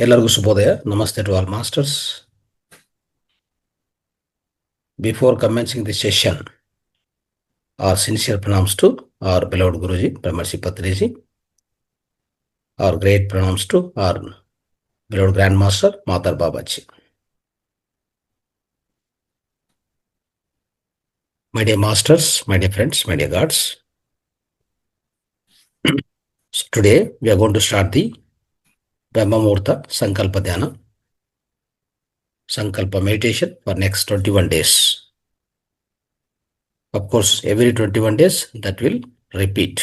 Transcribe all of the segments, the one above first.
ಎಲ್ಲರಿಗೂ ಶುಭೋದಯ. ನಮಸ್ತೆ to all masters. Before commencing the session, our sincere pranams to our beloved Guruji, Brahmarshi Patriji. Our great pranams to our beloved Grandmaster, Matar Babaji. My dear masters, my dear friends, my dear gods. So today we are going to start the Brahma Muhurta Sankalpa Dhyana, Sankalpa meditation for next 21 days. Of course, every 21 days that will repeat.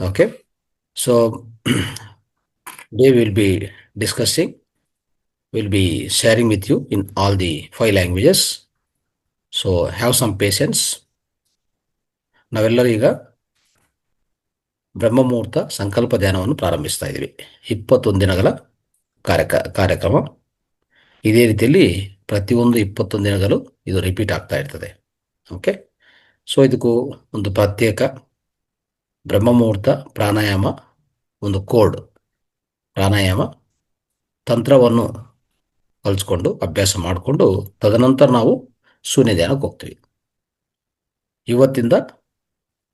Okay. So today we'll be discussing, we'll be sharing with you in all the 5 languages. So have some patience. ನಾವೆಲ್ಲರೂ ಈಗ ಬ್ರಹ್ಮಮುಹೂರ್ತ ಸಂಕಲ್ಪ ಧ್ಯಾನವನ್ನು ಪ್ರಾರಂಭಿಸ್ತಾ ಇದ್ದೀವಿ. 21 ದಿನಗಳ ಕಾರ್ಯಕ್ರಮ. ಇದೇ ರೀತಿಯಲ್ಲಿ ಪ್ರತಿಯೊಂದು 21 ದಿನಗಳು ಇದು ರಿಪೀಟ್ ಆಗ್ತಾ ಇರ್ತದೆ. ಓಕೆ. ಸೊ ಇದಕ್ಕೂ ಒಂದು ಪ್ರತ್ಯೇಕ ಬ್ರಹ್ಮಮುಹೂರ್ತ ಪ್ರಾಣಾಯಾಮ, ಒಂದು ಕೋಡ್ ಪ್ರಾಣಾಯಾಮ ತಂತ್ರವನ್ನು ಕಲಿಸ್ಕೊಂಡು ಅಭ್ಯಾಸ ಮಾಡಿಕೊಂಡು ತದನಂತರ ನಾವು ಶೂನ್ಯ ಧ್ಯಾನಕ್ಕೆ ಹೋಗ್ತೀವಿ. ಇವತ್ತಿಂದ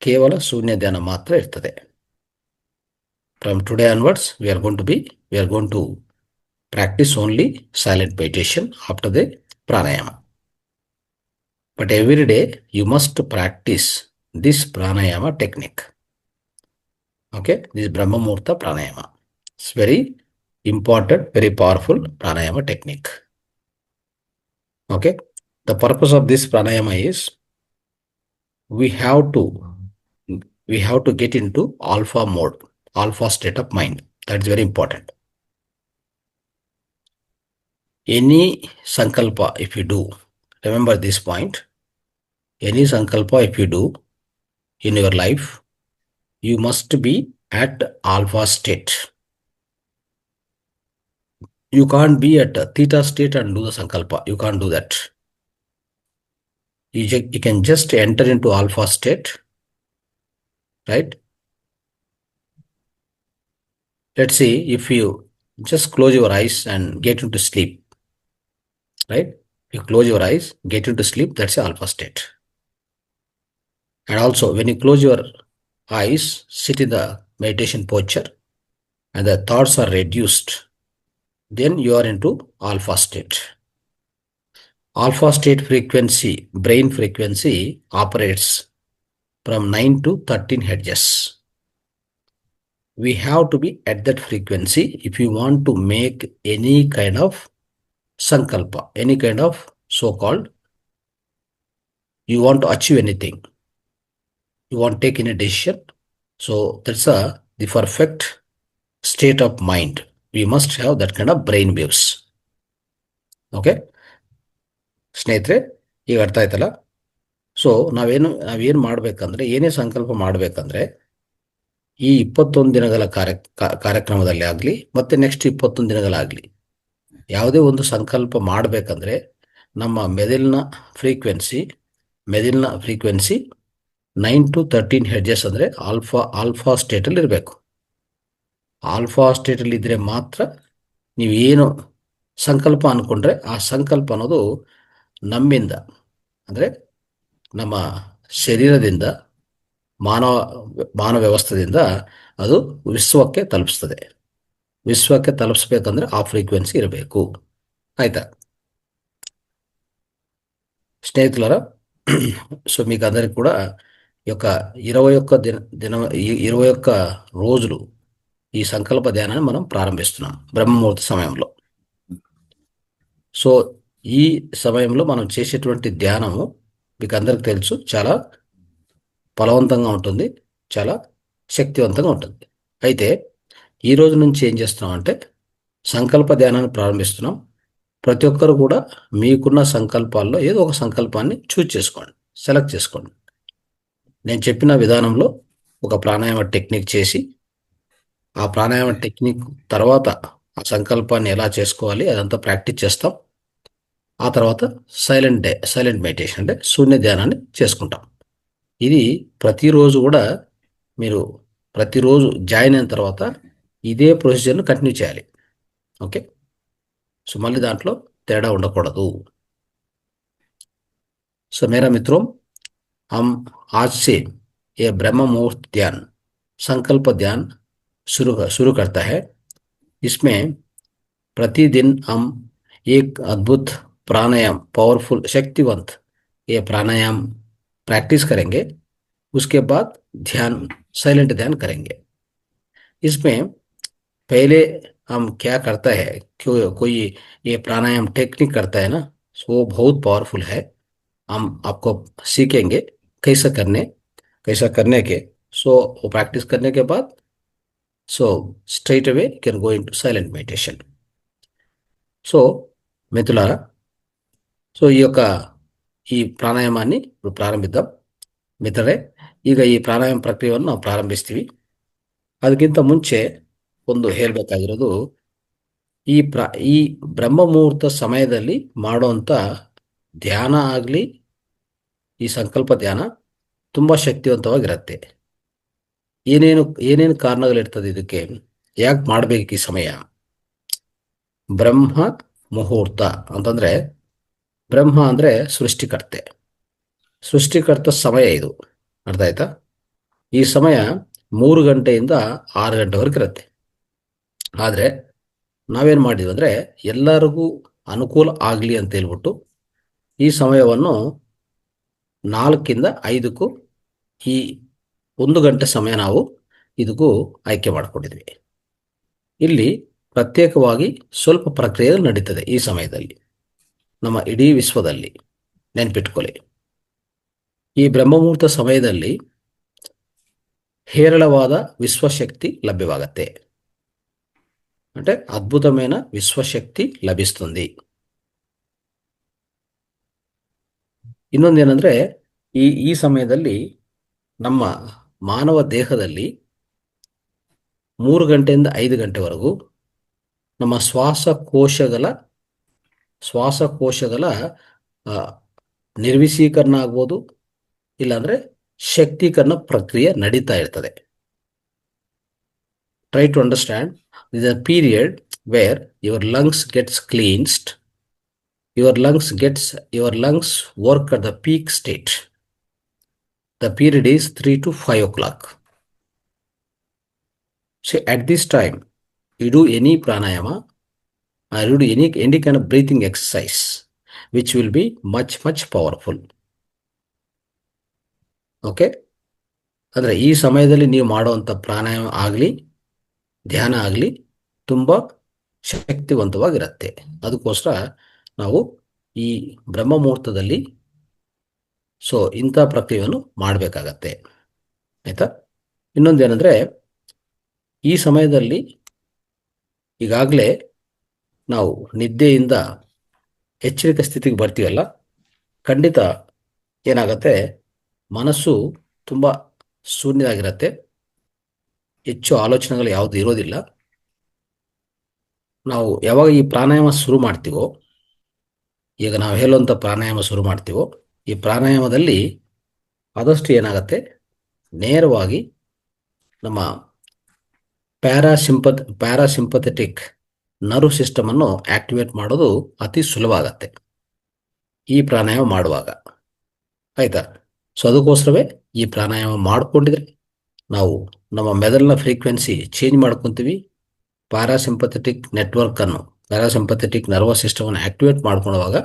ಕೇವಲ ಶೂನ್ಯ ಧ್ಯಾನ ಮಾತ್ರ ಇರ್ತದೆ. From today onwards, we are going to practice only silent meditation after the pranayama. But every day you must practice this pranayama technique. Okay, this Brahma Muhurta pranayama. It's very important, very powerful pranayama technique. Okay, the purpose of this pranayama is we have to get into alpha mode, alpha state of mind. That's very important. Any sankalpa if you do, remember this point, any sankalpa if you do in your life, you must be at alpha state. You can't be at theta state and do the sankalpa. You can't do that. You can just enter into alpha state, right? Let's see, if you just close your eyes and get into sleep, right? You close your eyes, get into sleep, that's alpha state. And also when you close your eyes, sit in the meditation posture and the thoughts are reduced, then you are into alpha state. Alpha state frequency, brain frequency operates from 9 to 13 hertz. We have to be at that frequency if you want to make any kind of sankalpa, any kind of so-called, you want to achieve anything, you want to take any decision. So that's the perfect state of mind. We must have that kind of brain waves. Okay, ಸ್ನೇಹಿತರೆ, ಈಗ ಅರ್ಥ ಆಯ್ತಲ್ಲ? So ನಾವೇನು ಮಾಡ್ಬೇಕಂದ್ರೆ, ಏನೇ ಸಂಕಲ್ಪ ಮಾಡ್ಬೇಕಂದ್ರೆ ಈ 21 ದಿನಗಳ ಕಾರ್ಯಕ್ರಮದಲ್ಲಿ ಆಗಲಿ ಮತ್ತೆ ನೆಕ್ಸ್ಟ್ 21 ದಿನಗಳಾಗಲಿ ಯಾವುದೇ ಒಂದು ಸಂಕಲ್ಪ ಮಾಡಬೇಕಂದ್ರೆ ನಮ್ಮ ಮೆದುಳಿನ ಫ್ರೀಕ್ವೆನ್ಸಿ 9 to 13 ಹೆಡ್ಜಸ್ ಅಂದರೆ ಆಲ್ಫಾ ಸ್ಟೇಟಲ್ಲಿ ಇರಬೇಕು. ಆಲ್ಫಾ ಸ್ಟೇಟಲ್ಲಿ ಇದ್ದರೆ ಮಾತ್ರ ನೀವೇನು ಸಂಕಲ್ಪ ಅಂದ್ಕೊಂಡ್ರೆ ಆ ಸಂಕಲ್ಪ ಅನ್ನೋದು ನಮ್ಮಿಂದ, ಅಂದರೆ ನಮ್ಮ ಶರೀರದಿಂದ, ಮಾನವ ವ್ಯವಸ್ಥೆಯಿಂದ ಅದು ವಿಶ್ವಕ್ಕೆ ತಲುಪಿಸ್ತದೆ. ವಿಶ್ವಕ್ಕೆ ತಲುಪಿಸ್ಬೇಕಂದ್ರೆ ಆ ಫ್ರೀಕ್ವೆನ್ಸಿ ಇರಬೇಕು. ಆಯ್ತಾ స్నేహితులారా? సో మీకు అందరికి కూడా ఈ యొక్క 21 రోజులు ఈ సంకల్ప ధ్యానాన్ని మనం ప్రారంభిస్తున్నాం బ్రహ్మముహూర్త సమయంలో. సో ఈ సమయంలో మనం చేసేటువంటి ధ్యానము మీకు అందరికి తెలుసు, చాలా ఫలవంతంగా ఉంటుంది, చాలా శక్తివంతంగా ఉంటుంది. అయితే ఈ రోజు నుంచి ఏం చేస్తున్నాం అంటే సంకల్ప ధ్యానాన్ని ప్రారంభిస్తున్నాం. ప్రతి ఒక్కరు కూడా మీకున్న సంకల్పాల్లో ఏదో ఒక సంకల్పాన్ని చేసుకోండి, సెలెక్ట్ చేసుకోండి. నేను చెప్పిన విధానంలో ఒక ప్రాణాయామ టెక్నిక్ చేసి ఆ ప్రాణాయామ టెక్నిక్ తర్వాత ఆ సంకల్పాన్ని ఎలా చేసుకోవాలి అదంతా ప్రాక్టీస్ చేస్తాం. ఆ తర్వాత సైలెంట్ మెడిటేషన్ అంటే శూన్య ధ్యానాన్ని చేసుకుంటాం. ఇది ప్రతిరోజు కూడా మీరు ప్రతిరోజు జాయిన్ అయిన తర్వాత ఇదే ప్రొసీజర్ను కంటిన్యూ చేయాలి. ఓకే. సో మళ్ళీ దాంట్లో తేడా ఉండకూడదు. సో मेरा मित्रों, हम आज से ये ब्रह्म मुहूर्त ध्यान, संकल्प ध्यान शुरू करता है. इसमें प्रतिदिन हम एक अद्भुत प्राणायाम, पावरफुल, शक्तिवंत ये प्राणायाम प्रैक्टिस करेंगे. उसके बाद ध्यान, साइलेंट ध्यान करेंगे. इसमें पहले हम क्या करता है, क्यों कोई ये प्राणायाम टेक्निक करता है ना, सो वो बहुत पावरफुल है. हम आपको सीखेंगे कैसा करने, कैसा करने के. सो वो प्रैक्टिस करने के बाद so straight away can go into silent meditation. So మిత్రులారా, సో ఈ ಪ್ರಾಣಾಯಾಮಾన్ని ఇప్పుడు ಪ್ರಾರಂಭಿದ್దాం. ಮಿತ್ರರೇ, ಈಗ ಈ ಪ್ರಾಣಾಯಾಮ ಪ್ರಕ್ರಿಯೆಯನ್ನು ನಾವು ಪ್ರಾರಂಭಿಸ್ತೀವಿ. ಅದಕ್ಕಿಂತ ಮುಂಚೆ ಒಂದು ಹೇಳಬೇಕಾಗಿರೋದು, ಈ ಬ್ರಹ್ಮ ಮುಹೂರ್ತ ಸಮಯದಲ್ಲಿ ಮಾಡುವಂಥ ಧ್ಯಾನ ಆಗಲಿ, ಈ ಸಂಕಲ್ಪ ಧ್ಯಾನ ತುಂಬ ಶಕ್ತಿವಂತವಾಗಿರುತ್ತೆ. ಏನೇನು ಕಾರಣಗಳಿರ್ತದೆ ಇದಕ್ಕೆ, ಯಾಕೆ ಮಾಡಬೇಕು ಈ ಸಮಯ? ಬ್ರಹ್ಮ ಮುಹೂರ್ತ ಅಂತಂದರೆ, ಬ್ರಹ್ಮ ಅಂದರೆ ಸೃಷ್ಟಿಕರ್ತ ಸಮಯ ಇದು. ಅರ್ಥ ಆಯ್ತಾ? ಈ ಸಮಯ 3 ಗಂಟೆಯಿಂದ 6 ಗಂಟೆವರೆಗೆ ಇರುತ್ತೆ. ಆದರೆ ನಾವೇನು ಮಾಡಿದ್ವಿ ಅಂದರೆ, ಎಲ್ಲರಿಗೂ ಅನುಕೂಲ ಆಗಲಿ ಅಂತ ಹೇಳ್ಬಿಟ್ಟು ಈ ಸಮಯವನ್ನು 4ರಿಂದ 5ಕ್ಕೂ ಈ 1 ಗಂಟೆ ಸಮಯ ನಾವು ಇದಕ್ಕೂ ಆಯ್ಕೆ ಮಾಡಿಕೊಂಡಿದ್ವಿ. ಇಲ್ಲಿ ಪ್ರತ್ಯೇಕವಾಗಿ ಸ್ವಲ್ಪ ಪ್ರಕ್ರಿಯೆಗಳು ನಡೀತದೆ ಈ ಸಮಯದಲ್ಲಿ, ನಮ್ಮ ಇಡೀ ವಿಶ್ವದಲ್ಲಿ. ನೆನ್ಪಿಟ್ಕೊಳ್ಳಿ, ಈ ಬ್ರಹ್ಮಮುಹೂರ್ತ ಸಮಯದಲ್ಲಿ ಹೇರಳವಾದ విశ్వశక్తి లభ్యవాగತ್ತೆ. అంటే అద్భుతమైన విశ్వశక్తి లభిస్తుంది. ಇನ್ನೊಂದೇನೆಂದರೆ, ಈ ಸಮಯದಲ್ಲಿ ನಮ್ಮ ಮಾನವ ದೇಹದಲ್ಲಿ 3 ಗಂಟೆಯಿಂದ 5 ಗಂಟೆವರೆಗೂ ನಮ್ಮ ಶ್ವಾಸಕೋಶಗಳ ನಿರ್ವಿಷೀಕರಣ ಆಗ್ಬೋದು, ಇಲ್ಲಾಂದರೆ ಶಕ್ತೀಕರಣ ಪ್ರಕ್ರಿಯೆ ನಡೀತಾ ಇರ್ತದೆ. Try to understand, this is a period where your lungs gets cleansed, your lungs work at the peak state. The period is 3 to 5 o'clock. So at this time, you do any pranayama or you do any kind of breathing exercise, which will be much powerful. Okay? ಅಂದರೆ ಈ ಸಮಯದಲ್ಲಿ ನೀವು ಮಾಡುವಂಥ ಪ್ರಾಣಾಯಾಮ ಆಗಲಿ, ಧ್ಯಾನ ಆಗಲಿ ತುಂಬ ಶಕ್ತಿವಂತವಾಗಿರುತ್ತೆ. ಅದಕ್ಕೋಸ್ಕರ ನಾವು ಈ ಬ್ರಹ್ಮ ಮುಹೂರ್ತದಲ್ಲಿ ಇಂಥ ಪ್ರಕ್ರಿಯೆಯನ್ನು ಮಾಡಬೇಕಾಗತ್ತೆ. ಆಯಿತಾ? ಇನ್ನೊಂದೇನೆಂದರೆ, ಈ ಸಮಯದಲ್ಲಿ ಈಗಾಗಲೇ ನಾವು ನಿದ್ದೆಯಿಂದ ಎಚ್ಚರಿಕೆ ಸ್ಥಿತಿಗೆ ಬರ್ತೀವಲ್ಲ, ಖಂಡಿತ ಏನಾಗುತ್ತೆ, ಮನಸ್ಸು ತುಂಬ ಶೂನ್ಯವಾಗಿರುತ್ತೆ, ಹೆಚ್ಚು ಆಲೋಚನೆಗಳು ಯಾವುದು ಇರೋದಿಲ್ಲ. ನಾವು ಯಾವಾಗ ಈ ಪ್ರಾಣಾಯಾಮ ಶುರು ಮಾಡ್ತೀವೋ, ಈಗ ನಾವು ಹೇಳುವಂಥ ಪ್ರಾಣಾಯಾಮ ಶುರು ಮಾಡ್ತೀವೋ, ಈ ಪ್ರಾಣಾಯಾಮದಲ್ಲಿ ಆದಷ್ಟು ಏನಾಗುತ್ತೆ, ನೇರವಾಗಿ ನಮ್ಮ ಪ್ಯಾರಾಸಿಂಪಥೆಟಿಕ್ ನರ್ವ್ ಸಿಸ್ಟಮನ್ನು ಆಕ್ಟಿವೇಟ್ ಮಾಡೋದು ಅತಿ ಸುಲಭ ಆಗತ್ತೆ ಈ ಪ್ರಾಣಾಯಾಮ ಮಾಡುವಾಗ. ಆಯಿತಾ? ಸೊ ಅದಕ್ಕೋಸ್ಕರವೇ ಈ ಪ್ರಾಣಾಯಾಮ ಮಾಡಿಕೊಂಡಿದ್ರೆ ನಾವು ನಮ್ಮ ಮೆದುಳಿನ ಫ್ರೀಕ್ವೆನ್ಸಿ ಚೇಂಜ್ ಮಾಡ್ಕೊತೀವಿ. ಪ್ಯಾರಾಸಿಂಪಥೆಟಿಕ್ ನರ್ವಸ್ ಸಿಸ್ಟಮನ್ನು ಆಕ್ಟಿವೇಟ್ ಮಾಡ್ಕೊಳ್ಳುವಾಗ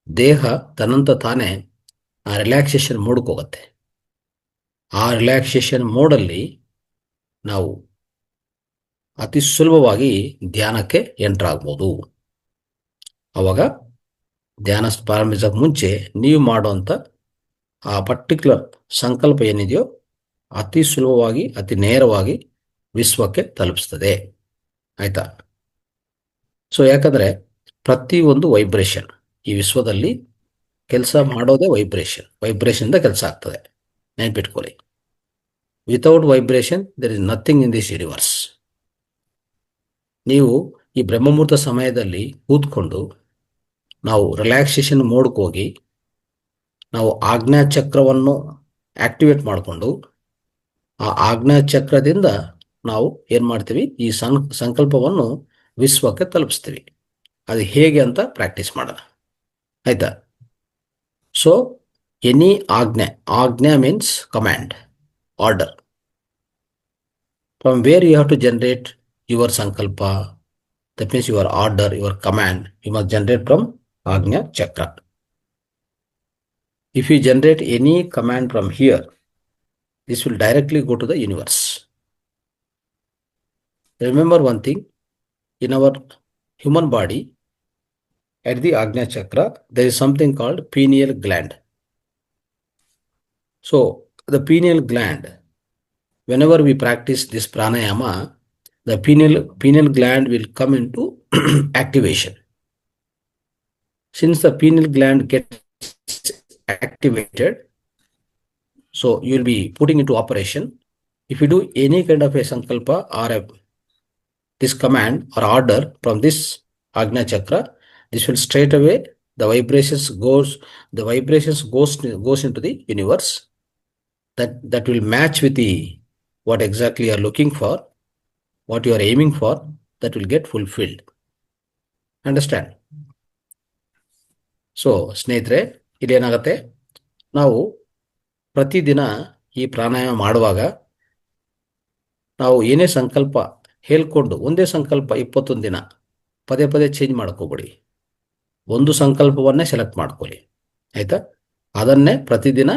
ದೇಹ ತನ್ನಂತ ತಾನೇ ಆ ರಿಲ್ಯಾಕ್ಸೇಷನ್ ಮೋಡ್ಗೆ ಹೋಗುತ್ತೆ. ಆ ರಿಲ್ಯಾಕ್ಸೇಷನ್ ಮೋಡಲ್ಲಿ ನಾವು ಅತಿ ಸುಲಭವಾಗಿ ಧ್ಯಾನಕ್ಕೆ ಎಂಟರ್ ಆಗ್ಬೋದು. ಆವಾಗ ಧ್ಯಾನ ಪ್ರಾರಂಭಿಸೋಕೆ ಮುಂಚೆ ನೀವು ಮಾಡುವಂಥ ಆ ಪರ್ಟಿಕ್ಯುಲರ್ ಸಂಕಲ್ಪ ಏನಿದೆಯೋ ಅತಿ ಸುಲಭವಾಗಿ, ಅತಿ ನೇರವಾಗಿ ವಿಶ್ವಕ್ಕೆ ತಲುಪಿಸ್ತದೆ. ಆಯಿತಾ? ಸೊ ಯಾಕಂದರೆ ಪ್ರತಿಯೊಂದು ವೈಬ್ರೇಷನ್ ಈ ವಿಶ್ವದಲ್ಲಿ ಕೆಲಸ ಮಾಡೋದೇ ವೈಬ್ರೇಷನ್ದ ಕೆಲಸ ಆಗ್ತದೆ. ನೆನಪಿಟ್ಕೊಳ್ಳಿ, without vibration there is nothing in this universe. ನೀವು ಈ ಬ್ರಹ್ಮಮುಹೂರ್ತ ಸಮಯದಲ್ಲಿ ಕೂತ್ಕೊಂಡು ನಾವು ರಿಲ್ಯಾಕ್ಸೇಷನ್ ಮೋಡ್ಗೆ ಹೋಗಿ ನಾವು ಆಜ್ಞಾಚಕ್ರವನ್ನು ಆಕ್ಟಿವೇಟ್ ಮಾಡಿಕೊಂಡು ಆ ಆಜ್ಞಾಚಕ್ರದಿಂದ ನಾವು ಏನು ಮಾಡ್ತೀವಿ, ಈ ಸಂಕಲ್ಪವನ್ನು ವಿಶ್ವಕ್ಕೆ ತಲುಪಿಸ್ತೀವಿ. ಅದು ಹೇಗೆ ಅಂತ ಪ್ರಾಕ್ಟೀಸ್ ಮಾಡೋಣ, ಆಯ್ತಾ? ಸೊ ಎನಿ ಆಜ್ಞೆ means command, order. From where you have to generate your sankalpa, that means your order, your command, you must generate from Agnya Chakra. If you generate any command from here, this will directly go to the universe. Remember one thing, in our human body, at the Agnya Chakra, there is something called pineal gland. So, the pineal gland, whenever we practice this pranayama, the pineal gland will come into activation. Since the pineal gland gets activated, so you will be putting into operation. If you do any kind of a sankalpa or this command or order from this Agnya Chakra, this will straight away the vibrations goes into the universe. That will match with the what exactly you are looking for, what you are aiming for, that will get fulfilled. Understand? So ಸ್ನೇಹಿತರೆ, ಇದೇನಾಗುತ್ತೆ, ನಾವು ಪ್ರತಿದಿನ ಈ ಪ್ರಾಣಾಯಾಮ ಮಾಡುವಾಗ ನಾವು ಏನೇ ಸಂಕಲ್ಪ ಹೇಳ್ಕೊಂಡು, ಒಂದೇ ಸಂಕಲ್ಪ 21 ದಿನ ಪದೇ ಪದೇ ಚೇಂಜ್ ಮಾಡ್ಕೋಬೇಡಿ. ಒಂದು ಸಂಕಲ್ಪವನ್ನೇ ಸೆಲೆಕ್ಟ್ ಮಾಡ್ಕೊಳ್ಳಿ, ಆಯ್ತಾ? ಅದನ್ನೇ ಪ್ರತಿದಿನ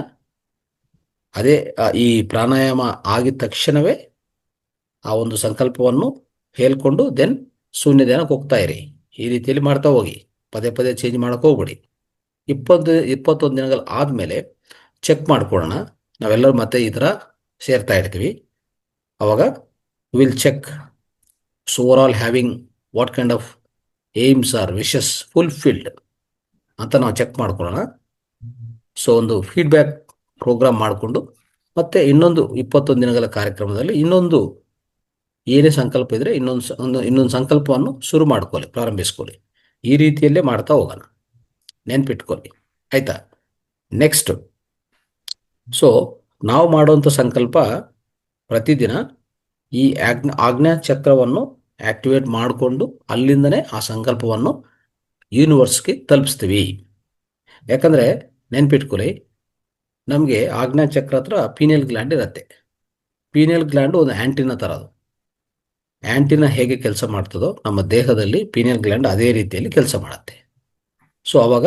ಅದೇ ಈ ಪ್ರಾಣಾಯಾಮ ಆಗಿದ ತಕ್ಷಣವೇ ಆ ಒಂದು ಸಂಕಲ್ಪವನ್ನು ಹೇಳ್ಕೊಂಡು ದೆನ್ ಶೂನ್ಯ ಧ್ಯಾನಕ್ಕೆ ಹೋಗ್ತಾ ಇರಿ. ಈ ರೀತಿಯಲ್ಲಿ ಮಾಡ್ತಾ ಹೋಗಿ, ಪದೇ ಪದೇ ಚೇಂಜ್ ಮಾಡೋಕೆ ಹೋಗ್ಬೇಡಿ. 21 ದಿನಗಳು ಆದಮೇಲೆ ಚೆಕ್ ಮಾಡ್ಕೊಳ್ಳೋಣ. ನಾವೆಲ್ಲರೂ ಮತ್ತೆ ಈ ಥರ ಸೇರ್ತಾ ಇರ್ತೀವಿ. ಅವಾಗ will check so overall having what kind of aims are wishes fulfilled ಅಂತ ನಾವು ಚೆಕ್ ಮಾಡ್ಕೊಳ್ಳೋಣ. ಸೊ ಒಂದು ಫೀಡ್ಬ್ಯಾಕ್ ಪ್ರೋಗ್ರಾಮ್ ಮಾಡಿಕೊಂಡು ಮತ್ತೆ ಇನ್ನೊಂದು 21 ದಿನಗಳ ಕಾರ್ಯಕ್ರಮದಲ್ಲಿ ಇನ್ನೊಂದು ಏನೇ ಸಂಕಲ್ಪ ಇದ್ರೆ ಇನ್ನೊಂದು ಸಂಕಲ್ಪವನ್ನು ಶುರು ಮಾಡ್ಕೊಳ್ಳಿ, ಪ್ರಾರಂಭಿಸ್ಕೊಳ್ಳಿ. ಈ ರೀತಿಯಲ್ಲೇ ಮಾಡ್ತಾ ಹೋಗೋಣ, ನೆನ್ಪಿಟ್ಕೊಳ್ಳಿ, ಆಯ್ತಾ? ನೆಕ್ಸ್ಟ್, ಸೊ ನಾವು ಮಾಡುವಂಥ ಸಂಕಲ್ಪ ಪ್ರತಿದಿನ ಈ ಆಜ್ಞಾ ಚಕ್ರವನ್ನು ಆಕ್ಟಿವೇಟ್ ಮಾಡಿಕೊಂಡು ಅಲ್ಲಿಂದನೇ ಆ ಸಂಕಲ್ಪವನ್ನು ಯೂನಿವರ್ಸ್ಗೆ ತಲುಪಿಸ್ತೀವಿ. ಯಾಕಂದರೆ ನೆನ್ಪಿಟ್ಕೊಳ್ಳಿ, ನಮಗೆ ಆಜ್ಞಾ ಚಕ್ರ ಹತ್ರ ಪೀನಿಯಲ್ ಗ್ಲ್ಯಾಂಡ್ ಇರುತ್ತೆ. ಪೀನಿಯಲ್ ಗ್ಲ್ಯಾಂಡು ಒಂದು ಆ್ಯಂಟಿನ ಥರ. ಅದು ಆ್ಯಂಟಿನ ಹೇಗೆ ಕೆಲಸ ಮಾಡ್ತದೋ ನಮ್ಮ ದೇಹದಲ್ಲಿ ಪೀನಿಯಲ್ ಗ್ಲ್ಯಾಂಡ್ ಅದೇ ರೀತಿಯಲ್ಲಿ ಕೆಲಸ ಮಾಡುತ್ತೆ. ಸೊ ಅವಾಗ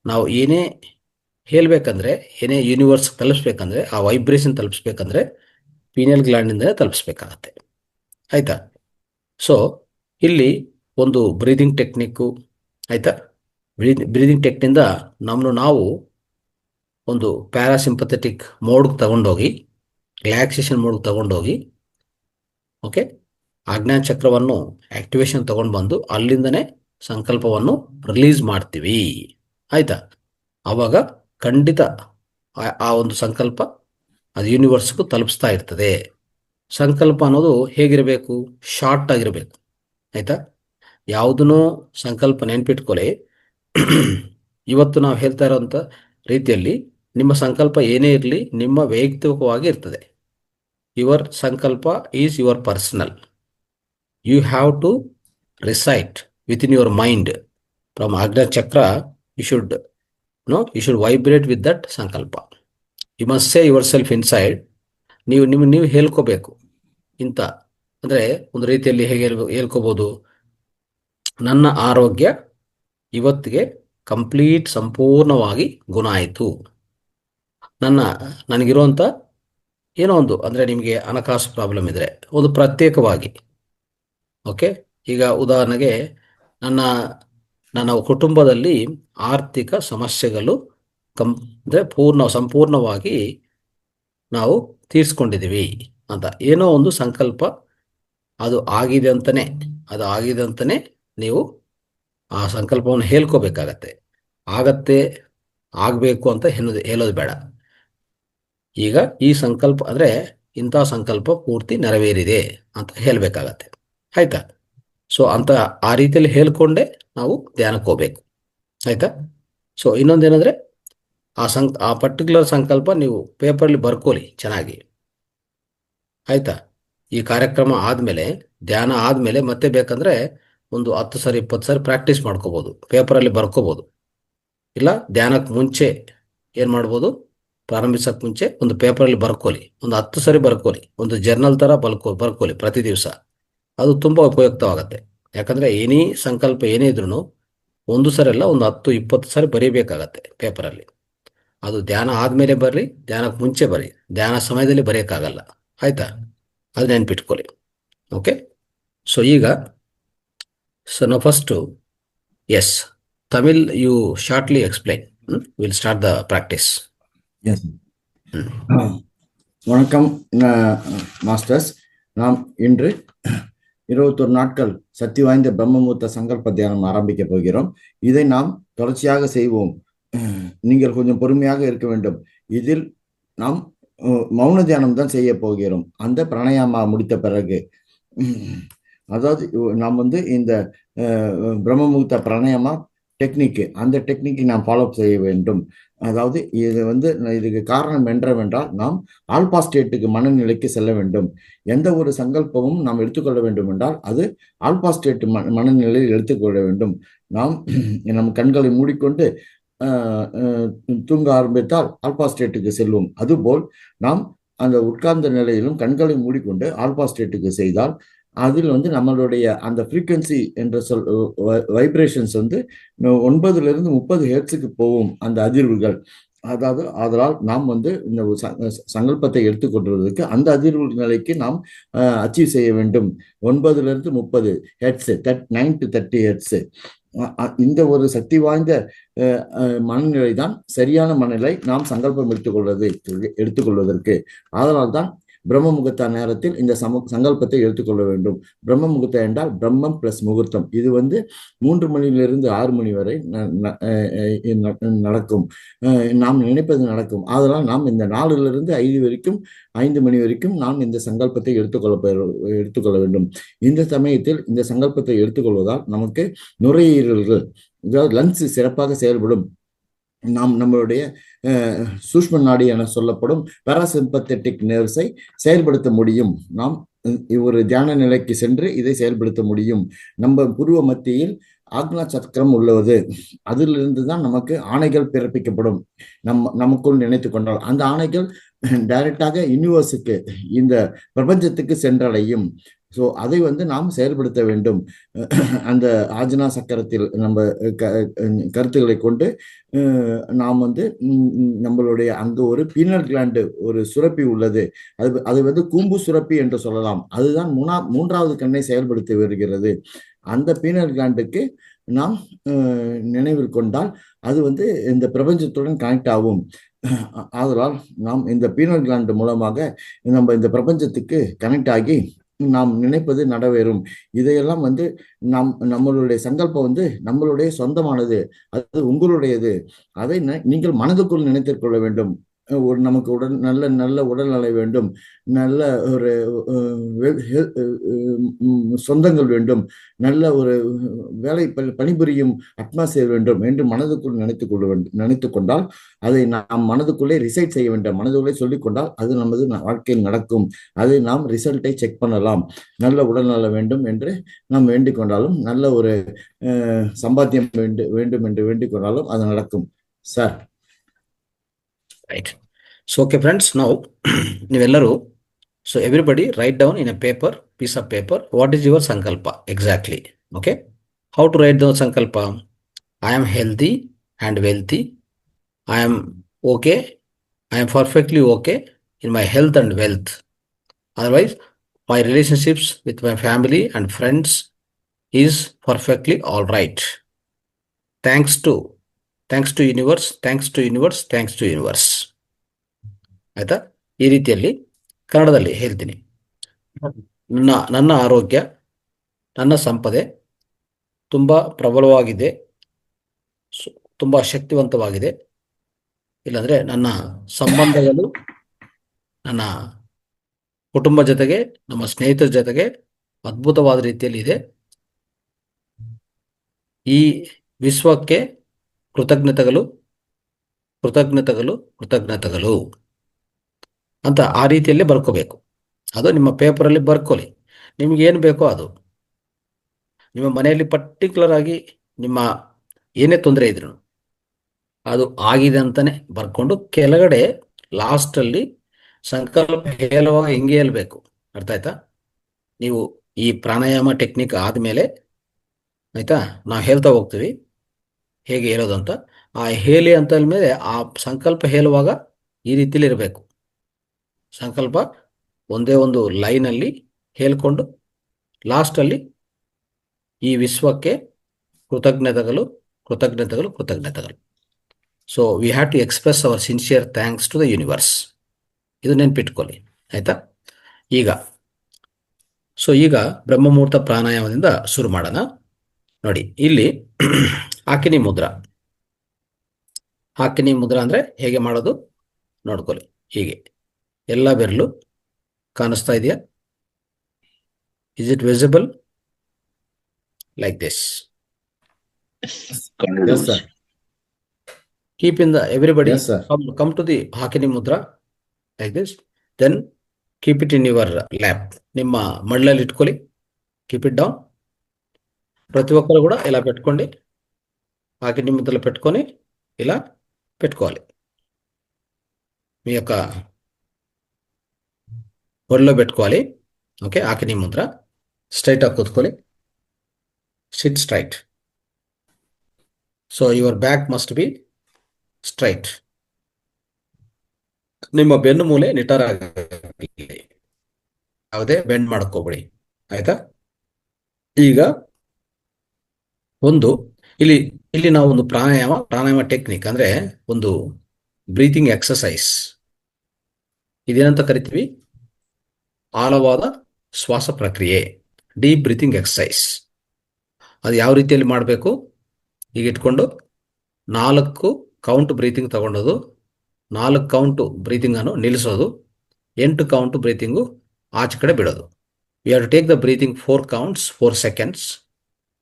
ನಾವು ಏನೇ ಹೇಳಬೇಕಂದ್ರೆ, ಏನೇ ಯೂನಿವರ್ಸ್ ತಲುಪಿಸ್ಬೇಕಂದ್ರೆ, ಆ ವೈಬ್ರೇಷನ್ ತಲುಪಿಸ್ಬೇಕಂದ್ರೆ ಪೀನಿಯಲ್ ಗ್ಲ್ಯಾಂಡಿಂದಲೇ ತಲುಪಿಸ್ಬೇಕಾಗತ್ತೆ, ಆಯಿತಾ? ಸೊ ಇಲ್ಲಿ ಒಂದು ಬ್ರೀದಿಂಗ್ ಟೆಕ್ನಿಕ್ಕು, ಆಯಿತಾ? ಬ್ರೀದಿಂಗ್ ಟೆಕ್ನಿಂದ ನಮ್ಮನ್ನು ನಾವು ಒಂದು ಪ್ಯಾರಾಸಿಂಪಥೆಟಿಕ್ ಮೋಡ್ಗೆ ತಗೊಂಡೋಗಿ, ರಿಲ್ಯಾಕ್ಸೇಷನ್ ಮೋಡ್ಗೆ ತಗೊಂಡೋಗಿ, ಓಕೆ, ಆಜ್ಞಾ ಚಕ್ರವನ್ನು ಆಕ್ಟಿವೇಶನ್ ತಗೊಂಡು ಬಂದು ಅಲ್ಲಿಂದನೇ ಸಂಕಲ್ಪವನ್ನು ರಿಲೀಸ್ ಮಾಡ್ತೀವಿ, ಆಯಿತಾ? ಆವಾಗ ಖಂಡಿತ ಆ ಒಂದು ಸಂಕಲ್ಪ ಅದು ಯೂನಿವರ್ಸ್ಗೂ ತಲುಪಿಸ್ತಾ ಇರ್ತದೆ. ಸಂಕಲ್ಪ ಅನ್ನೋದು ಹೇಗಿರಬೇಕು? ಶಾರ್ಟ್ ಆಗಿರಬೇಕು, ಆಯಿತಾ? ಯಾವುದನ್ನೂ ಸಂಕಲ್ಪ ನೆನ್ಪಿಟ್ಕೊಳ್ಳಿ. ಇವತ್ತು ನಾವು ಹೇಳ್ತಾ ಇರೋಂಥ ರೀತಿಯಲ್ಲಿ ನಿಮ್ಮ ಸಂಕಲ್ಪ ಏನೇ ಇರಲಿ ನಿಮ್ಮ ವೈಯಕ್ತಿಕವಾಗಿ ಇರ್ತದೆ. Your sankalpa is your personal. You have to recite with in your mind from Ajna chakra. You should vibrate with that sankalpa. You must say your self inside. ನೀವು ಹೇಳ್ಕೋಬೇಕು ಇಂಥ, ಅಂದರೆ ಒಂದು ರೀತಿಯಲ್ಲಿ ಹೇಗೆ ಹೇಳ್ಕೋಬೋದು, ನನ್ನ ಆರೋಗ್ಯ ಇವತ್ತಿಗೆ ಕಂಪ್ಲೀಟ್ ಸಂಪೂರ್ಣವಾಗಿ ಗುಣ ಆಯಿತು. ನನಗಿರುವಂಥ ಏನೋ ಒಂದು, ಅಂದರೆ ನಿಮಗೆ ಹಣಕಾಸು ಪ್ರಾಬ್ಲಮ್ ಇದ್ದರೆ ಒಂದು ಪ್ರತ್ಯೇಕವಾಗಿ, ಓಕೆ, ಈಗ ಉದಾಹರಣೆಗೆ ನನ್ನ ಕುಟುಂಬದಲ್ಲಿ ಆರ್ಥಿಕ ಸಮಸ್ಯೆಗಳು ಅಂದರೆ ಸಂಪೂರ್ಣವಾಗಿ ನಾವು ತೀರಿಸ್ಕೊಂಡಿದ್ದೀವಿ ಅಂತ ಏನೋ ಒಂದು ಸಂಕಲ್ಪ, ಅದು ಆಗಿದೆ ಅಂತಲೇ ನೀವು ಆ ಸಂಕಲ್ಪವನ್ನು ಹೇಳ್ಕೋಬೇಕಾಗತ್ತೆ. ಆಗಬೇಕು ಅಂತ ಹೇಳೋದು ಬೇಡ. ಈಗ ಈ ಸಂಕಲ್ಪ ಅಂದರೆ ಇಂಥ ಸಂಕಲ್ಪ ಪೂರ್ತಿ ನೆರವೇರಿದೆ ಅಂತ ಹೇಳಬೇಕಾಗತ್ತೆ, ಆಯಿತಾ? ಸೊ ಆ ರೀತಿಯಲ್ಲಿ ಹೇಳ್ಕೊಂಡೇ ನಾವು ಧ್ಯಾನಕ್ಕೆ ಹೋಗ್ಬೇಕು, ಆಯಿತಾ? ಸೊ ಇನ್ನೊಂದೇನೆಂದರೆ ಆ ಪರ್ಟಿಕ್ಯುಲರ್ ಸಂಕಲ್ಪ ನೀವು ಪೇಪರಲ್ಲಿ ಬರ್ಕೊಳ್ಳಿ ಚೆನ್ನಾಗಿ, ಆಯಿತಾ? ಈ ಕಾರ್ಯಕ್ರಮ ಆದಮೇಲೆ, ಧ್ಯಾನ ಆದಮೇಲೆ ಮತ್ತೆ ಬೇಕಂದ್ರೆ ಒಂದು 10 ಸಾರಿ 20 ಸಾರಿ ಪ್ರಾಕ್ಟೀಸ್ ಮಾಡ್ಕೋಬೋದು, ಪೇಪರಲ್ಲಿ ಬರ್ಕೋಬೋದು. ಇಲ್ಲ ಧ್ಯಾನಕ್ಕೆ ಮುಂಚೆ ಏನು ಮಾಡ್ಬೋದು, ಪ್ರಾರಂಭಿಸೋಕೆ ಮುಂಚೆ ಒಂದು ಪೇಪರಲ್ಲಿ ಬರ್ಕೊಳ್ಳಿ, ಒಂದು 10 ಸಾರಿ ಬರ್ಕೊಳ್ಳಿ, ಒಂದು ಜರ್ನಲ್ ಥರ ಬರ್ಕೊಳ್ಳಿ ಪ್ರತಿ ದಿವಸ. ಅದು ತುಂಬ ಉಪಯುಕ್ತವಾಗುತ್ತೆ. ಯಾಕಂದರೆ ಏನೇ ಸಂಕಲ್ಪ ಏನೇ ಇದ್ರೂ ಒಂದು ಸಾರಿ ಅಲ್ಲ, ಒಂದು 10-20 ಸಾರಿ ಬರೀಬೇಕಾಗತ್ತೆ ಪೇಪರಲ್ಲಿ. ಅದು ಧ್ಯಾನ ಆದಮೇಲೆ ಬರ್ರಿ, ಧ್ಯಾನಕ್ಕೆ ಮುಂಚೆ ಬರ್ರಿ, ಧ್ಯಾನ ಸಮಯದಲ್ಲಿ ಬರೆಯೋಕ್ಕಾಗಲ್ಲ. ಆಯಿತಾ? ಅದು ನೆನ್ಪಿಟ್ಕೊಳ್ಳಿ. ಓಕೆ. ಸೊ ಈಗ ನಾವು first yes Tamil you shortly explain. Will start the practice. Yes வணக்கம் மாஸ்டர்ஸ். நாம் இன்று 21 நாட்கள் சக்தி வாய்ந்த பிரம்மமுகூர்த்த சங்கல்ப தியானம் ஆரம்பிக்க போகிறோம். இதை நாம் தொடர்ச்சியாக செய்வோம். நீங்கள் கொஞ்சம் பொறுமையாக இருக்க வேண்டும். இதில் நாம் மௌன தியானம் தான் செய்ய போகிறோம். அந்த பிராணாயாமா முடித்த பிறகு, அதாவது நாம் இந்த பிரம்மமுகூர்த்த பிராணாயாமா டெக்னிக்கு, அந்த டெக்னிக்கை நாம் ஃபாலோ செய்ய வேண்டும். அதாவது இது இதுக்கு காரணம் என்னவென்றால், நாம் ஆல்பா ஸ்டேட்டுக்கு மனநிலைக்கு செல்ல வேண்டும். எந்த ஒரு சங்கல்பமும் நாம் எடுத்துக்கொள்ள வேண்டும் என்றால் அது ஆல்பா ஸ்டேட் மனநிலையில் எடுத்துக்கொள்ள வேண்டும். நாம் நம் கண்களை மூடிக்கொண்டு தூங்க ஆரம்பித்தால் ஆல்பா ஸ்டேட்டுக்கு செல்வோம். அதுபோல் நாம் அந்த உட்கார்ந்த நிலையிலும் கண்களை மூடிக்கொண்டு ஆல்பா ஸ்டேட்டுக்கு செய்தால் அதில் நம்மளுடைய அந்த ஃப்ரீக்வன்சி என்ற வைப்ரேஷன்ஸ் 9 to 30 ஹெர்ட்ஸுக்கு போகும் அந்த அதிர்வுகள். அதனால் நாம் இந்த சங்கல்பத்தை எடுத்துக்கொள்வதற்கு அந்த அதிர்வு நிலைக்கு நாம் அச்சீவ் செய்ய வேண்டும். 9 to 30 ஹெர்ட்ஸ், 9 to 30 ஹெர்ட்ஸ். இந்த ஒரு சக்தி வாய்ந்த மனநிலை தான் சரியான மனநிலை நாம் சங்கல்பம் எடுத்துக்கொள்வதற்கு. அதனால் தான் பிரம்ம முகூர்த்த நேரத்தில் இந்த சங்கல்பத்தை எடுத்துக்கொள்ள வேண்டும். பிரம்ம முகூர்த்தம் என்றால் பிரம்மம் பிளஸ் முகூர்த்தம். இது 3 மணியிலிருந்து 6 மணி வரை நடக்கும். நாம் நினைப்பது நடக்கும். அதனால் நாம் இந்த 4 to 5 வரைக்கும், 5 மணி வரைக்கும் நாம் இந்த சங்கல்பத்தை எடுத்துக்கொள்ள வேண்டும். இந்த சமயத்தில் இந்த சங்கல்பத்தை எடுத்துக்கொள்வதால் நமக்கு நுரையீரல்கள், அதாவது லங்ஸ் சிறப்பாக செயல்படும். நாம் நம்மளுடைய சூஷ்ம நாடி என சொல்லப்படும் பாராசிம்பத்தட்டிக் நர்வ்ஸை செயல்படுத்த முடியும். நாம் ஒரு தியான நிலைக்கு சென்று இதை செயல்படுத்த முடியும். நம்ம புருவ மத்தியில் ஆக்னா சக்கரம் உள்ளது. அதிலிருந்து தான் நமக்கு ஆணைகள் பிறப்பிக்கப்படும். நமக்குள் நினைத்து கொண்டால் அந்த ஆணைகள் டைரக்டாக யூனிவர்ஸுக்கு, இந்த பிரபஞ்சத்துக்கு சென்றடையும். ஸோ அதை நாம் செயல்படுத்த வேண்டும். அந்த ஆஜ்னா சக்கரத்தில் நம்ம கருத்துக்களை கொண்டு நாம் நம்மளுடைய அங்கு ஒரு பீனல் கிளாண்டு, ஒரு சுரப்பி உள்ளது. அது கூம்பு சுரப்பி என்று சொல்லலாம். அதுதான் 3வது கண்ணை செயல்படுத்தி வருகிறது. அந்த பீனல் கிளாண்டுக்கு நாம் நினைவில் கொண்டால் அது இந்த பிரபஞ்சத்துடன் கனெக்ட் ஆகும். ஆதலால் நாம் இந்த பீனல் கிளாண்டு மூலமாக நம்ம இந்த பிரபஞ்சத்துக்கு கனெக்ட் ஆகி நாம் நினைப்பது நடவேறும். இதையெல்லாம் நம்மளுடைய சங்கல்பம் நம்மளுடைய சொந்தமானது, அது உங்களுடையது. அதை நீங்கள் மனதுக்குள் நினைத்துக் கொள்ள வேண்டும். நமக்கு நல்ல உடல்நலை வேண்டும், நல்ல ஒரு சொந்தங்கள் வேண்டும், நல்ல ஒரு வேலை பணிபுரியும் அட்மாஸ்பியர் வேண்டும் என்று மனதுக்குள் நினைத்து கொண்டால் அதை நாம் மனதுக்குள்ளே ரிசைட் செய்ய வேண்டும். மனதுக்குள்ளே சொல்லிக்கொண்டால் அது நமது வாழ்க்கையில் நடக்கும். அதை நாம் ரிசல்ட்டை செக் பண்ணலாம். நல்ல உடல்நல வேண்டும் என்று நாம் வேண்டிக் கொண்டாலும், நல்ல ஒரு சம்பாத்தியம் வேண்டும் என்று வேண்டிக் கொண்டாலும் அது நடக்கும். Sir, Right. So, okay, friends, now, so everybody write down in a piece of paper, what is your sankalpa exactly. Okay. How to write the sankalpa? I am healthy and wealthy. I am okay. I am perfectly okay in my health and wealth. Otherwise, my relationships with my family and friends is perfectly all right. Thanks to universe, thanks to universe, thanks to universe. ಆಯ್ತಾ? ಈ ರೀತಿಯಲ್ಲಿ ಕನ್ನಡದಲ್ಲಿ ಹೇಳ್ತೀನಿ. ನನ್ನ ಆರೋಗ್ಯ, ನನ್ನ ಸಂಪದೆ ತುಂಬ ಪ್ರಬಲವಾಗಿದೆ, ತುಂಬ ಶಕ್ತಿವಂತವಾಗಿದೆ. ಇಲ್ಲಾಂದರೆ ನನ್ನ ಸಂಬಂಧಗಳು ನನ್ನ ಕುಟುಂಬ ಜೊತೆಗೆ, ನಮ್ಮ ಸ್ನೇಹಿತರ ಜೊತೆಗೆ ಅದ್ಭುತವಾದ ರೀತಿಯಲ್ಲಿ ಇದೆ. ಈ ವಿಶ್ವಕ್ಕೆ ಕೃತಜ್ಞತೆಗಳು ಕೃತಜ್ಞತೆಗಳು ಕೃತಜ್ಞತೆಗಳು ಅಂತ ಆ ರೀತಿಯಲ್ಲೇ ಬರ್ಕೋಬೇಕು. ಅದು ನಿಮ್ಮ ಪೇಪರಲ್ಲಿ ಬರ್ಕೊಳ್ಳಿ. ನಿಮ್ಗೆ ಏನು ಬೇಕೋ ಅದು. ನಿಮ್ಮ ಮನೆಯಲ್ಲಿ ಪರ್ಟಿಕ್ಯುಲರ್ ಆಗಿ ನಿಮ್ಮ ಏನೇ ತೊಂದರೆ ಇದ್ರು ಅದು ಆಗಿದೆ ಅಂತಾನೆ ಬರ್ಕೊಂಡು ಕೆಳಗಡೆ ಲಾಸ್ಟಲ್ಲಿ ಸಂಕಲ್ಪ ಹೇಳುವಾಗ ಹಿಂಗೆ ಹೇಳ್ಬೇಕು. ಅರ್ಥ ಆಯ್ತಾ? ನೀವು ಈ ಪ್ರಾಣಾಯಾಮ ಟೆಕ್ನಿಕ್ ಆದಮೇಲೆ ಆಯ್ತಾ, ನಾವು ಹೇಳ್ತಾ ಹೋಗ್ತೀವಿ ಹೇಗೆ ಹೇಳೋದು ಅಂತ. ಆ ಹೇಳಿ ಅಂತ ಮೇಲೆ ಆ ಸಂಕಲ್ಪ ಹೇಳುವಾಗ ಈ ರೀತಿಲಿ ಇರಬೇಕು. ಸಂಕಲ್ಪ ಒಂದೇ ಒಂದು ಲೈನಲ್ಲಿ ಹೇಳ್ಕೊಂಡು ಲಾಸ್ಟಲ್ಲಿ ಈ ವಿಶ್ವಕ್ಕೆ ಕೃತಜ್ಞತೆಗಳು ಕೃತಜ್ಞತೆಗಳು ಕೃತಜ್ಞತೆಗಳು. So we have to express our sincere thanks to the universe. ಇದು ನೆನ್ಪಿಟ್ಕೊಳ್ಳಿ, ಆಯ್ತಾ? ಈಗ ಬ್ರಹ್ಮಮುಹೂರ್ತ ಪ್ರಾಣಾಯಾಮದಿಂದ ಶುರು ಮಾಡೋಣ. ನೋಡಿ, ಇಲ್ಲಿ ಹಾಕಿನಿ ಮುದ್ರಾ. ಹಾಕಿನಿ ಮುದ್ರಾ ಅಂದರೆ ಹೇಗೆ ಮಾಡೋದು ನೋಡ್ಕೊಳ್ಳಿ. ಹೀಗೆ ಎಲ್ಲ ಬೆರಳು ಕಾಣಿಸ್ತಾ ಇದೆಯಾ? Is it visible like this? Yes, sir. Keep in the everybody Yes, sir. come to the Hakini Mudra like this. Then keep it in your lap. ನಿಮ್ಮ ಮಡ್ಲಲ್ಲಿ ಇಟ್ಕೊಳ್ಳಿ. Keep it down. ಪ್ರತಿ ಒಕ್ಕರು ಕೂಡ ఇలా పెట్టుకోండి. ఆకిని ముద్రలో పెట్టుకొని ఇలా పెట్టుకోవాలి. మీ యొక్క ఒళ్ళో పెట్టుకోవాలి. Okay, ఆకిని Mudra. Straight ఆಗಿ కూತ್ಕೊಳ್ಳಿ. Sit straight. So your back must be straight. ನಿಮ್ಮ ಬೆನ್ನು ಮೂಲೆ ನಿಟಾರಾಗಲಿ. ಯಾವುದೇ ಬೆಂಡ್ ಮಾಡ್ಕೋಬೇಡಿ, ಆಯ್ತಾ? ಈಗ ಒಂದು ಇಲ್ಲಿ ಇಲ್ಲಿ ನಾವು ಒಂದು ಪ್ರಾಣಾಯಾಮ ಟೆಕ್ನಿಕ್ ಅಂದ್ರೆ ಒಂದು ಬ್ರೀತಿಂಗ್ ಎಕ್ಸಸೈಸ್. ಇದೇನಂತ ಕರಿತೀವಿ? ಆಳವಾದ ಶ್ವಾಸ ಪ್ರಕ್ರಿಯೆ, ಡೀಪ್ ಬ್ರೀತಿಂಗ್ ಎಕ್ಸಸೈಸ್. ಅದು ಯಾವ ರೀತಿಯಲ್ಲಿ ಮಾಡಬೇಕು? ಈಗ ಇಟ್ಕೊಂಡು 4 ಕೌಂಟ್ ಬ್ರೀತಿಂಗ್ ತಗೊಂಡೋದು, 4 ಕೌಂಟು ಬ್ರೀತಿಂಗನ್ನು ನಿಲ್ಲಿಸೋದು, 8 ಕೌಂಟು ಬ್ರೀತಿಂಗು ಆಚೆ ಕಡೆ ಬಿಡೋದು. You have to take the breathing 4 counts, 4 seconds.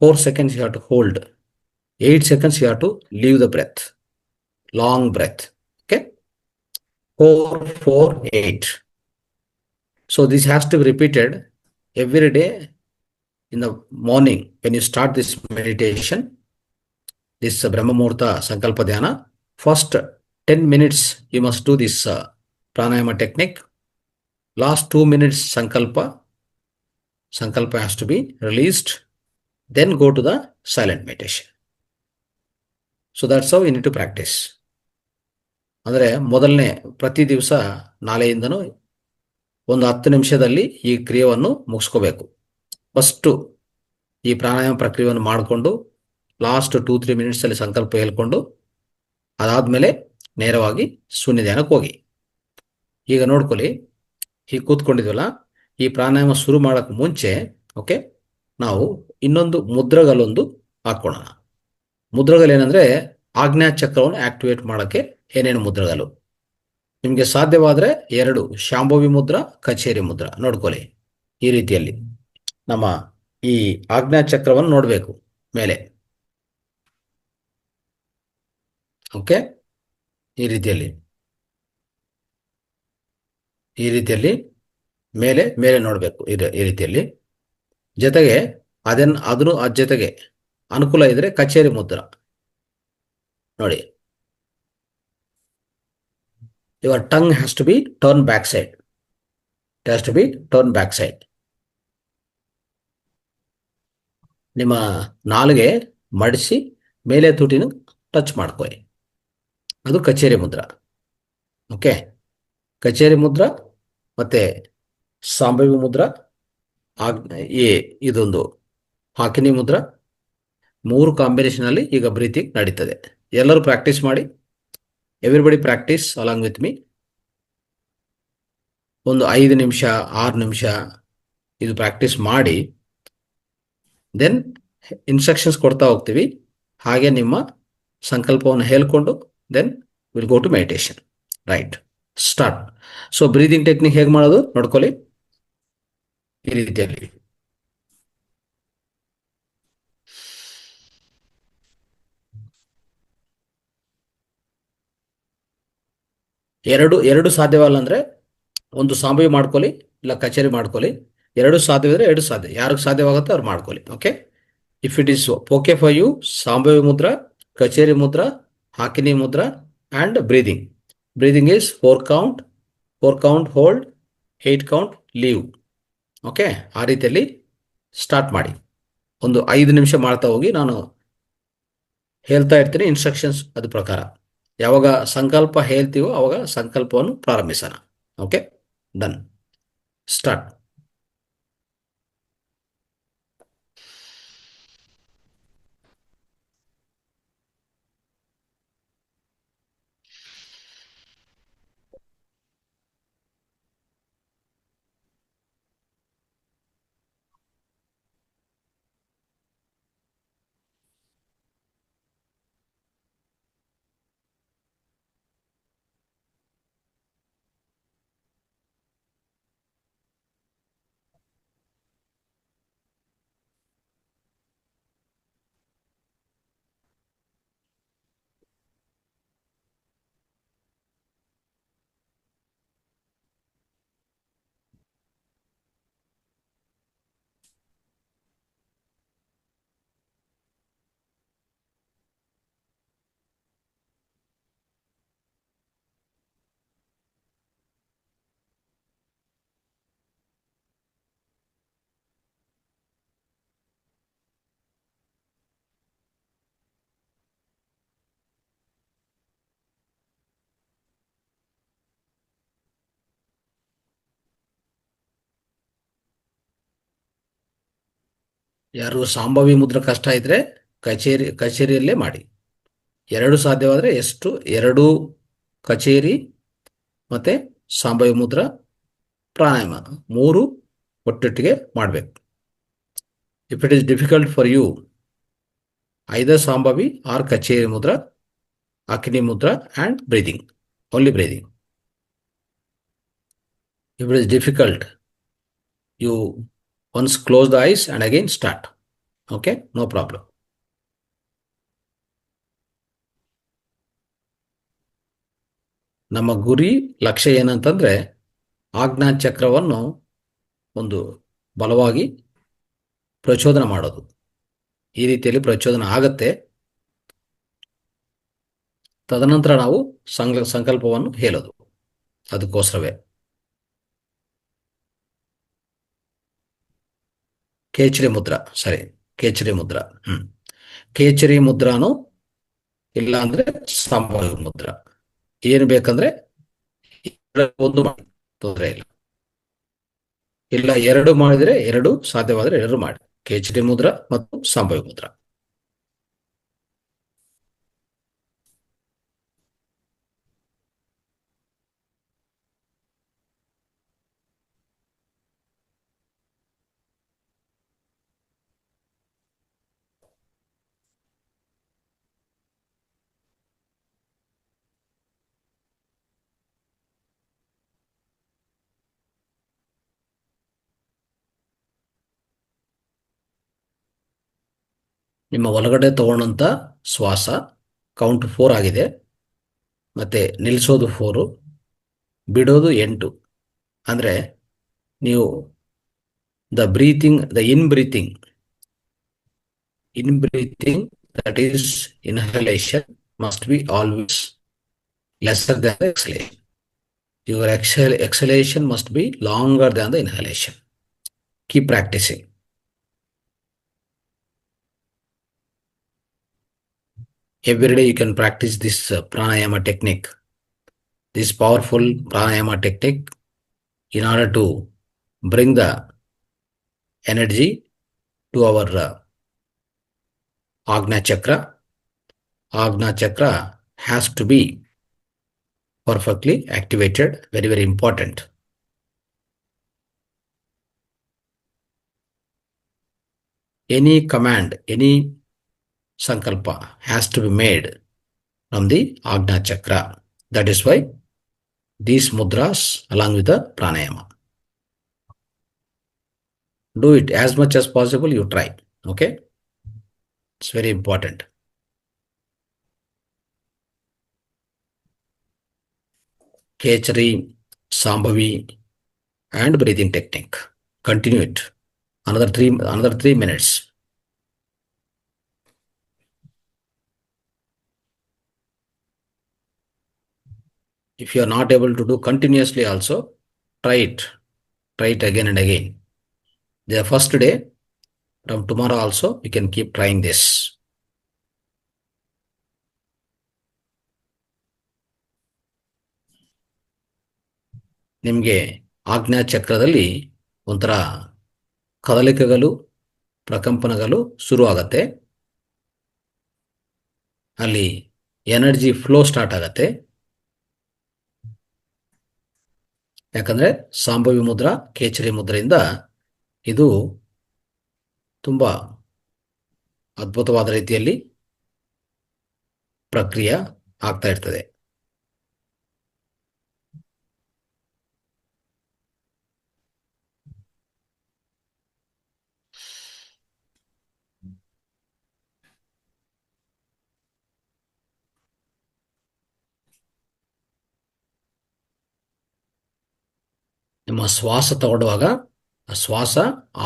4 seconds you have to hold. 8 seconds you have to leave the breath. Long breath. Okay? 4, 4, 8. So this has to be repeated every day in the morning when you start this meditation, this Brahma Muhurta Sankalpa Dhyana. First 10 minutes you must do this pranayama technique. Last 2 minutes sankalpa has to be released. Then go to the silent meditation. So that's how you need to practice. ಅಂದರೆ ಮೊದಲನೇ ಪ್ರತಿ ದಿವಸ ನಾಳೆಯಿಂದನೂ ಒಂದು 10 ನಿಮಿಷದಲ್ಲಿ ಈ ಕ್ರಿಯೆಯನ್ನು ಮುಗಿಸ್ಕೋಬೇಕು. First ಈ ಪ್ರಾಣಾಯಾಮ ಪ್ರಕ್ರಿಯೆಯನ್ನು ಮಾಡಿಕೊಂಡು ಲಾಸ್ಟ್ 2-3 ಮಿನಿಟ್ಸಲ್ಲಿ ಸಂಕಲ್ಪ ಹೇಳ್ಕೊಂಡು ಅದಾದಮೇಲೆ ನೇರವಾಗಿ ಶೂನ್ಯ ಧ್ಯಾನಕ್ಕೆ ಹೋಗಿ. ಈಗ ನೋಡ್ಕೊಳ್ಳಿ, ಹೀಗೆ ಕೂತ್ಕೊಂಡಿದ್ವಲ್ಲ, ಈ ಪ್ರಾಣಾಯಾಮ ಶುರು ಮಾಡೋಕ್ಕೆ ಮುಂಚೆ ಓಕೆ ನಾವು ಇನ್ನೊಂದು ಮುದ್ರಗಳೊಂದು ಹಾಕ್ಕೊಳ್ಳೋಣ. ಮುದ್ರಗಳೇನೆಂದರೆ ಆಜ್ಞಾ ಚಕ್ರವನ್ನು ಆಕ್ಟಿವೇಟ್ ಮಾಡೋಕ್ಕೆ ಏನೇನು ಮುದ್ರಗಳು ನಿಮಗೆ ಸಾಧ್ಯವಾದರೆ 2 ಶಾಂಭವಿ ಮುದ್ರಾ, ಕಚೇರಿ ಮುದ್ರಾ ನೋಡ್ಕೊಳ್ಳಿ. ಈ ರೀತಿಯಲ್ಲಿ ನಮ್ಮ ಈ ಆಜ್ಞಾ ಚಕ್ರವನ್ನು ನೋಡಬೇಕು ಮೇಲೆ. ಓಕೆ, ಈ ರೀತಿಯಲ್ಲಿ ಮೇಲೆ ಮೇಲೆ ನೋಡಬೇಕು. ಈ ರೀತಿಯಲ್ಲಿ ಜೊತೆಗೆ ಅದನ್ನು ಜೊತೆಗೆ ಅನುಕೂಲ ಇದ್ರೆ ಕಚೇರಿ ಮುದ್ರಾ ನೋಡಿ. Your tongue has to be turn back side. It has to be turn back side. ನಿಮ್ಮ ನಾಲಿಗೆ ಮಡಿಸಿ ಮೇಲೆ ತುಟಿನ ಟಚ್ ಮಾಡ್ಕೊಳ್ಳಿ. ಅದು ಕಚೇರಿ ಮುದ್ರಾ. ಓಕೆ, ಕಚೇರಿ ಮುದ್ರಾ ಮತ್ತೆ ಸಾಂಬವಿ ಮುದ್ರಾ, ಇದೊಂದು ಹಾಕಿನಿ ಮುದ್ರಾ, 3 ಕಾಂಬಿನೇಷನ್ ಅಲ್ಲಿ ಈಗ ಬ್ರೀತಿಂಗ್ ನಡೀತದೆ. ಎಲ್ಲರೂ ಪ್ರಾಕ್ಟೀಸ್ ಮಾಡಿ. Everybody practice along with me. ಒಂದು 5 ನಿಮಿಷ 6 ನಿಮಿಷ ಇದು ಪ್ರಾಕ್ಟೀಸ್ ಮಾಡಿ. ದೆನ್ ಇನ್ಸ್ಟ್ರಕ್ಷನ್ಸ್ ಕೊಡ್ತಾ ಹೋಗ್ತೀವಿ. ಹಾಗೆ ನಿಮ್ಮ ಸಂಕಲ್ಪವನ್ನು ಹೇಳ್ಕೊಂಡು then will go to meditation. Right, start. So breathing technique ಹೇಗೆ ಮಾಡೋದು ನೋಡ್ಕೊಳ್ಳಿ. ಈ ರೀತಿಯಲ್ಲಿ ಎರಡು ಸಾಧ್ಯವಲ್ಲ ಅಂದ್ರೆ ಒಂದು ಸಾಂಬವಿ ಮಾಡ್ಕೊಳ್ಳಿ, ಇಲ್ಲ ಕಚೇರಿ ಮಾಡ್ಕೊಳ್ಳಿ. ಎರಡು ಸಾಧ್ಯವಿದ್ರೆ ಎರಡು ಸಾಧ್ಯ, ಯಾರಿಗೆ ಸಾಧ್ಯವಾಗುತ್ತೋ ಅವ್ರು ಮಾಡ್ಕೊಳ್ಳಿ. Okay, if it is okay for you, Shambhavi mudra, Khechari mudra, Hakini mudra and breathing. Breathing is 4 count, 4 count hold, 8 count leave. Okay, ಆ ರೀತಿಯಲ್ಲಿ ಸ್ಟಾರ್ಟ್ ಮಾಡಿ. ಒಂದು 5 ನಿಮಿಷ ಮಾಡ್ತಾ ಹೋಗಿ. ನಾನು ಹೇಳ್ತಾ ಇರ್ತೀನಿ ಇನ್ಸ್ಟ್ರಕ್ಷನ್ಸ್ ಅದ್ರ ಪ್ರಕಾರ. ಯಾವಾಗ ಸಂಕಲ್ಪ ಹೇಳ್ತೀವೋ ಅವಾಗ ಸಂಕಲ್ಪವನ್ನು ಪ್ರಾರಂಭಿಸೋಣ. Okay, done, start. ಯಾರು ಸಂಭಾವಿ ಮುದ್ರ ಕಷ್ಟ ಇದ್ರೆ ಕಚೇರಿಯಲ್ಲೇ ಮಾಡಿ. ಎರಡು ಸಾಧ್ಯವಾದರೆ ಎಷ್ಟು, ಎರಡು ಕಚೇರಿ ಮತ್ತೆ ಸಂಭಾವಿ ಮುದ್ರ ಪ್ರಾಣಾಯಾಮ ಮೂರು ಒಟ್ಟೊಟ್ಟಿಗೆ ಮಾಡಬೇಕು. If it is difficult for you, either Shambhavi or Khechari mudra, Agni mudra and breathing, only breathing. If it is difficult, you once close the eyes and again start. Okay, no problem. ನಮ್ಮ ಗುರಿ ಲಕ್ಷ್ಯ ಏನಂತಂದ್ರೆ ಆಜ್ಞಾ ಚಕ್ರವನ್ನು ಒಂದು ಬಲವಾಗಿ ಪ್ರಚೋದನೆ ಮಾಡೋದು. ಈ ರೀತಿಯಲ್ಲಿ ಪ್ರಚೋದನೆ ಆಗತ್ತೆ. ತದನಂತರ ನಾವು ಸಂಕಲ್ಪವನ್ನು ಹೇಳೋದು. ಅದಕ್ಕೋಸ್ಕರವೇ ಕೇಚರಿ ಮುದ್ರಾ, ಸರಿ, ಕೇಚರಿ ಮುದ್ರಾ. ಕೇಚರಿ ಮುದ್ರಾನು ಇಲ್ಲ ಅಂದ್ರೆ ಸಂಭಾವಿ ಮುದ್ರಾ, ಏನು ಬೇಕಂದ್ರೆ ಒಂದು ಮಾಡಿ, ತೊಂದರೆ ಇಲ್ಲ. ಇಲ್ಲ ಎರಡು ಮಾಡಿದ್ರೆ ಎರಡು, ಸಾಧ್ಯವಾದ್ರೆ ಎರಡು ಮಾಡಿ, ಕೇಚರಿ ಮುದ್ರಾ ಮತ್ತು ಸಂಭಾವಿ ಮುದ್ರಾ. ನಿಮ್ಮ ಒಳಗಡೆ ತಗೊಂಡಂತ ಶ್ವಾಸ ಕೌಂಟ್ 4 ಆಗಿದೆ. ಮತ್ತೆ ನಿಲ್ಲಿಸೋದು 4, ಬಿಡೋದು 8. ಅಂದ್ರೆ ನೀವು the in breathing that is inhalation must be always lesser than the exhalation. Your exhalation must be longer than the inhalation. Keep practicing. Every day you can practice this pranayama technique, this powerful pranayama technique, in order to bring the energy to our Agna Chakra. Agna Chakra has to be perfectly activated, very, very important. Any command, any sankalpa has to be made from the Agna Chakra. That is why these mudras along with the pranayama. Do it as much as possible, you try. Okay, it's very important. Kechari, Sambhavi and breathing technique. Continue it. Another 3 minutes. If you are not able to do continuously also, try it. Try it again and again. The first day, from tomorrow also, you can keep trying this. ನಿಮಗೆ ಆಜ್ಞಾ ಚಕ್ರದಲ್ಲಿ ಒಂಥರ ಕದಲಿಕೆಗಳು, ಪ್ರಕಂಪನಗಳು ಶುರು ಆಗತ್ತೆ. ಅಲ್ಲಿ energy flow start ಆಗತ್ತೆ. ಯಾಕಂದ್ರೆ ಸಾಂಭವಿ ಮುದ್ರಾ, ಕೇಚರಿ ಮುದ್ರೆಯಿಂದ ಇದು ತುಂಬಾ ಅದ್ಭುತವಾದ ರೀತಿಯಲ್ಲಿ ಪ್ರಕ್ರಿಯೆ ಆಗ್ತಾ ಇರ್ತದೆ. ನಿಮ್ಮ ಶ್ವಾಸ ತಗೊಳ್ಳುವಾಗ ಆ ಶ್ವಾಸ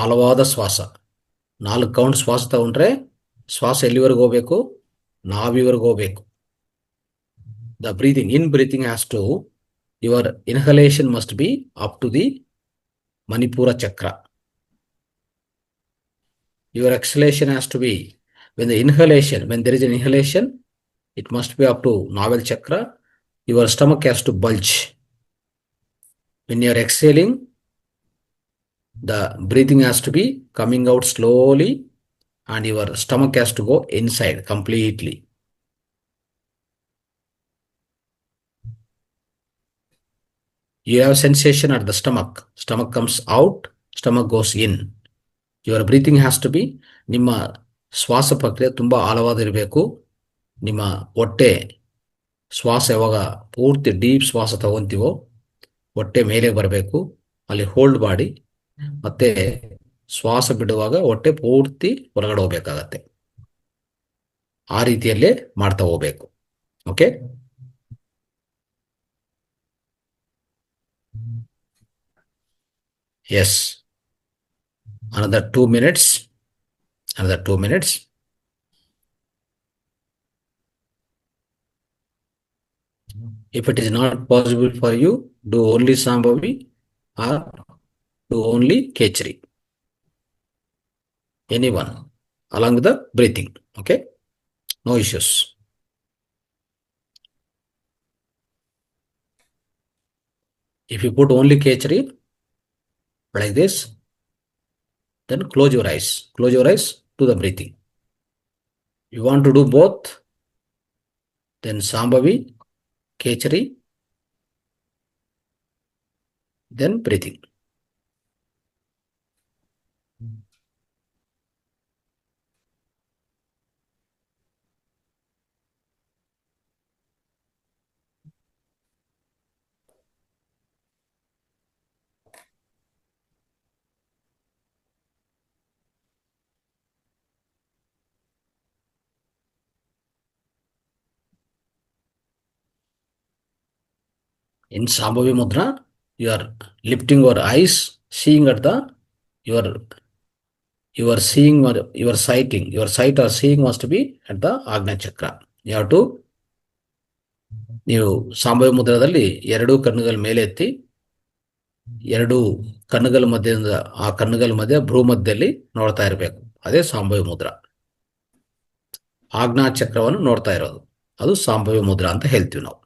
ಆಳವಾದ ಶ್ವಾಸ, 4 ಕೌಂಟ್ ಶ್ವಾಸ ತಗೊಂಡ್ರೆ ಶ್ವಾಸ ಎಲ್ಲಿವರೆಗೂ ಹೋಗ್ಬೇಕು? ನಾಭಿವರೆಗೂ ಹೋಗ್ಬೇಕು. The breathing has to, your inhalation must be up to the Manipura chakra. Your exhalation has to be, when there is an inhalation, it must be up to navel chakra. Your stomach has to bulge. When you are exhaling, the breathing has to be coming out slowly and your stomach has to go inside completely. You have sensation at the stomach. Stomach comes out, stomach goes in. Your breathing has to be, ನಿಮ್ಮ ಶ್ವಾಸ ಪ್ರಕ್ರಿಯೆ ತುಂಬಾ ಆಳವಾದಿರಬೇಕು. ನಿಮ್ಮ ಹೊಟ್ಟೆ ಶ್ವಾಸ ಯಾವಾಗ ಪೂರ್ತಿ deep ಶ್ವಾಸ ತಗೊಂತೀವೋ ಹೊಟ್ಟೆ ಮೇಲೆ ಬರಬೇಕು, ಅಲ್ಲಿ ಹೋಲ್ಡ್ ಮಾಡಿ ಮತ್ತೆ ಶ್ವಾಸ ಬಿಡುವಾಗ ಹೊಟ್ಟೆ ಪೂರ್ತಿ ಹೊರಗಡೆ ಹೋಗ್ಬೇಕಾಗತ್ತೆ. ಆ ರೀತಿಯಲ್ಲೇ ಮಾಡ್ತಾ ಹೋಗ್ಬೇಕು. Okay, yes, another 2 minutes. If it is not possible for you, do only Sambhavi or do only Kechari. Anyone along with the breathing. Okay, no issues. If you put only Kechari like this, then close your eyes to the breathing. You want to do both, then Sambhavi, Kechari, then breathing. In Sambhavi Mudra, you are lifting your eyes, seeing at the, you are seeing or you are sighting. Your sight or seeing must be at the Agnya Chakra. You have to, ನೀವು ಸಾಂಭವಿ ಮುದ್ರದಲ್ಲಿ 2 ಕಣ್ಣುಗಳ ಮೇಲೆ ಎತ್ತಿ 2 ಕಣ್ಣುಗಳ ಮಧ್ಯದಿಂದ ಆ ಕಣ್ಣುಗಳ ಮಧ್ಯೆ ಭ್ರೂ ಮಧ್ಯದಲ್ಲಿ ನೋಡ್ತಾ ಇರಬೇಕು. ಅದೇ ಸಾಂಭವಿ ಮುದ್ರಾ. ಆಜ್ಞಾ ಚಕ್ರವನ್ನು ನೋಡ್ತಾ ಇರೋದು, ಅದು ಸಾಂಭವಿ ಮುದ್ರಾ ಅಂತ ಹೇಳ್ತೀವಿ ನಾವು.